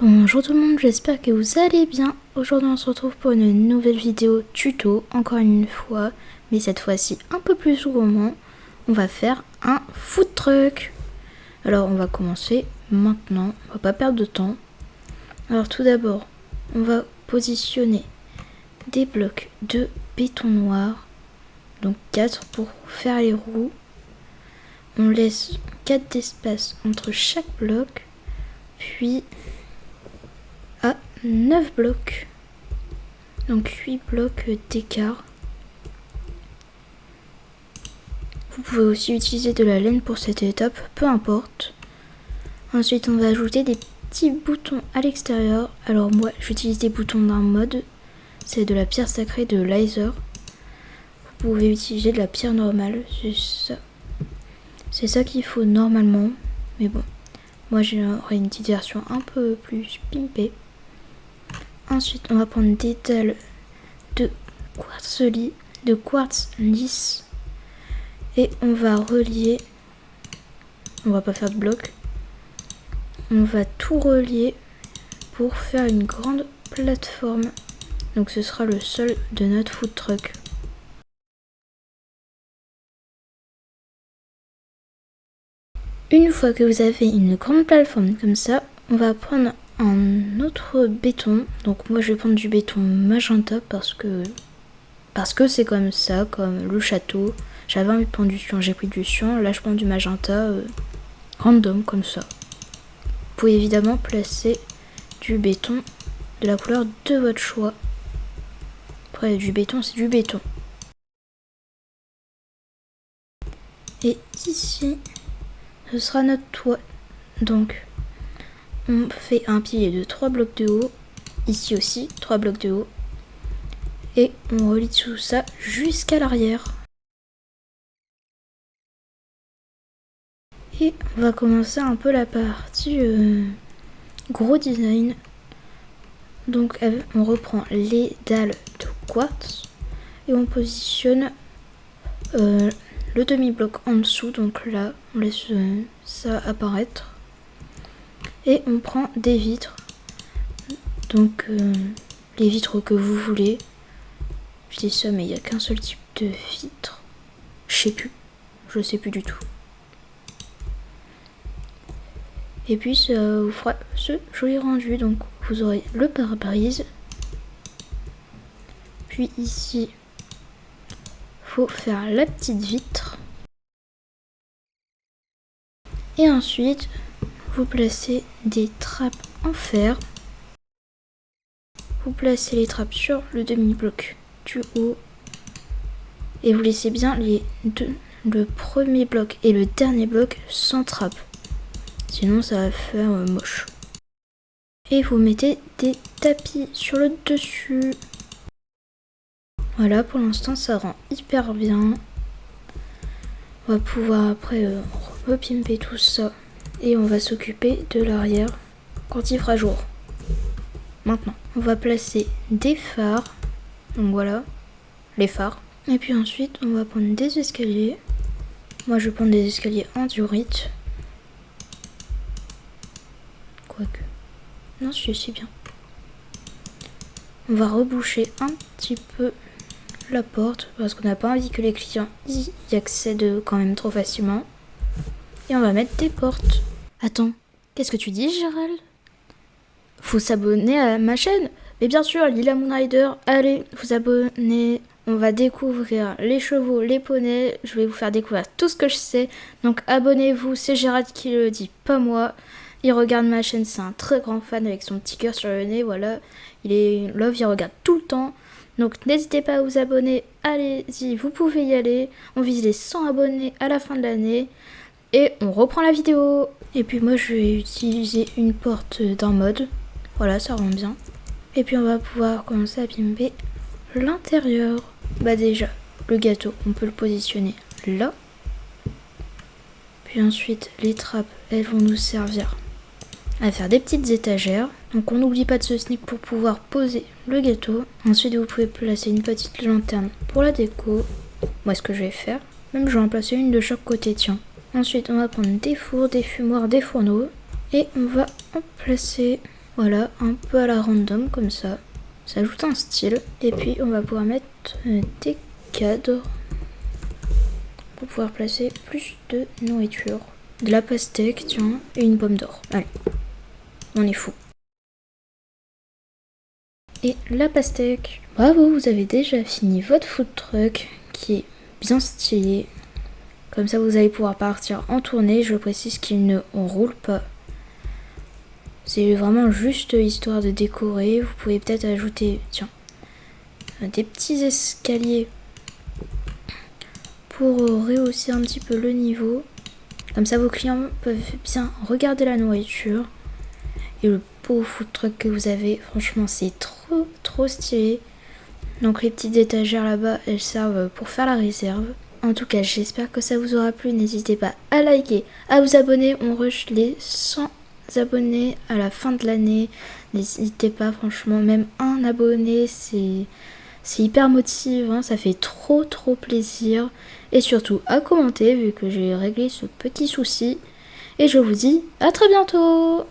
Bonjour tout le monde, j'espère que vous allez bien. Aujourd'hui on se retrouve pour une nouvelle vidéo tuto, encore une fois, mais cette fois-ci un peu plus gourmand. On va faire un food truck. Alors on va commencer maintenant, on va pas perdre de temps. Alors tout d'abord, on va positionner des blocs de béton noir, donc 4 pour faire les roues. On laisse 4 d'espace entre chaque bloc, puis à 9 blocs, donc 8 blocs d'écart. Vous pouvez aussi utiliser de la laine pour cette étape, peu importe. Ensuite on va ajouter des petits boutons à l'extérieur. Alors moi j'utilise des boutons d'un mode, c'est de la pierre sacrée de Laser. Vous pouvez utiliser de la pierre normale, c'est ça qu'il faut normalement, mais bon, moi j'aurai une petite version un peu plus pimpée. Ensuite, on va prendre des dalles de quartz lisse et on va relier. On va pas faire de bloc. On va tout relier pour faire une grande plateforme. Donc ce sera le sol de notre food truck. Une fois que vous avez une grande plateforme comme ça, on va prendre un autre béton. Donc moi je vais prendre du béton magenta parce que c'est comme ça, comme le château. J'avais envie de prendre du cyan, j'ai pris du cyan. Là je prends du magenta random comme ça. Vous pouvez évidemment placer du béton de la couleur de votre choix. Après du béton c'est du béton. Et ici ce sera notre toit. Donc on fait un pilier de 3 blocs de haut. Ici aussi 3 blocs de haut. Et on relie tout ça jusqu'à l'arrière. Et on va commencer un peu la partie gros design. Donc on reprend les dalles de quartz et on positionne le demi-bloc en dessous. Donc là on laisse ça apparaître. Et on prend des vitres. Donc les vitres que vous voulez. Je dis ça mais il n'y a qu'un seul type de vitre. Je sais plus du tout. Et puis ça vous fera ce joli rendu. Donc vous aurez le pare-brise. Puis ici, faut faire la petite vitre. Et ensuite, vous placez des trappes en fer. Vous placez les trappes sur le demi-bloc du haut. Et vous laissez bien le premier bloc et le dernier bloc sans trappe. Sinon ça va faire moche. Et vous mettez des tapis sur le dessus. Voilà, pour l'instant ça rend hyper bien. On va pouvoir après repimper tout ça. Et on va s'occuper de l'arrière quand il fera jour. Maintenant, on va placer des phares. Donc voilà, les phares. Et puis ensuite, on va prendre des escaliers. Moi je vais prendre des escaliers en diorite. Quoique. Non, c'est bien. On va reboucher un petit peu la porte parce qu'on n'a pas envie que les clients y accèdent quand même trop facilement. Et on va mettre des portes. Attends, qu'est-ce que tu dis, Gérald? Faut s'abonner à ma chaîne. Mais bien sûr, Lila Moonrider, allez vous abonner. On va découvrir les chevaux, les poneys. Je vais vous faire découvrir tout ce que je sais. Donc abonnez-vous, c'est Gérald qui le dit, pas moi. Il regarde ma chaîne, c'est un très grand fan avec son petit cœur sur le nez, voilà. Il est love, il regarde tout le temps. Donc n'hésitez pas à vous abonner, allez-y, vous pouvez y aller. On vise les 100 abonnés à la fin de l'année. Et on reprend la vidéo. Et puis moi je vais utiliser une porte d'un mode. Voilà, ça rend bien. Et puis on va pouvoir commencer à pimper l'intérieur. Bah déjà, le gâteau, on peut le positionner là. Puis ensuite, les trappes, elles vont nous servir à faire des petites étagères. Donc on n'oublie pas de se sneak pour pouvoir poser le gâteau. Ensuite vous pouvez placer une petite lanterne pour la déco. Moi ce que je vais faire, même je vais en placer une de chaque côté, tiens. Ensuite on va prendre des fours, des fumoirs, des fourneaux. Et on va en placer Voilà, un peu à la random comme ça. Ça ajoute un style. Et puis on va pouvoir mettre des cadres pour pouvoir placer plus de nourriture. De la pastèque, tiens, et une pomme d'or. Allez, on est fou. Et la pastèque. Bravo, vous avez déjà fini votre food truck qui est bien stylé. Comme ça, vous allez pouvoir partir en tournée. Je précise qu'il ne roule pas. C'est vraiment juste histoire de décorer. Vous pouvez peut-être ajouter, tiens, des petits escaliers pour rehausser un petit peu le niveau. Comme ça, vos clients peuvent bien regarder la nourriture. Et le beau food truck que vous avez, franchement, c'est trop stylé. Donc les petites étagères là-bas, elles servent pour faire la réserve. En tout cas, j'espère que ça vous aura plu. N'hésitez pas à liker, à vous abonner. On rush les 100 abonnés à la fin de l'année. N'hésitez pas, franchement, même un abonné, c'est hyper motivant. Ça fait trop plaisir. Et surtout à commenter, vu que j'ai réglé ce petit souci. Et je vous dis à très bientôt!